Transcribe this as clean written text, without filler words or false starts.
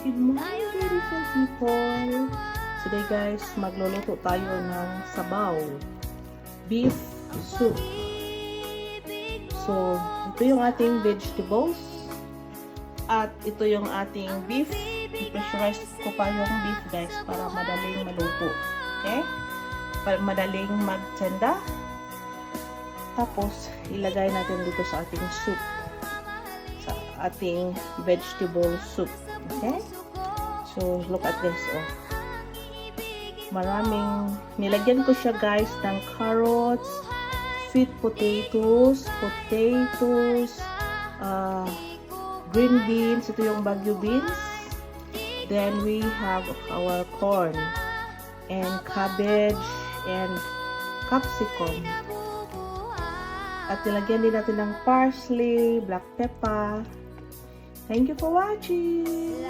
Good morning, beautiful people! Today guys, magluluto tayo ng sabaw. Beef soup. So, ito yung ating vegetables. At ito yung ating beef. I-pressurize ko pa yung beef guys para madaling maluto. Okay? Para madaling magtsenda. Tapos, ilagay natin dito sa ating soup. Sa ating vegetable soup. Okay? So, look at this. Oh. Maraming, nilagyan ko siya guys ng carrots, sweet potatoes, green beans. Ito yung Baguio beans. Then, we have our corn and cabbage and capsicum. At nilagyan din natin ng parsley, black pepper. Thank you for watching!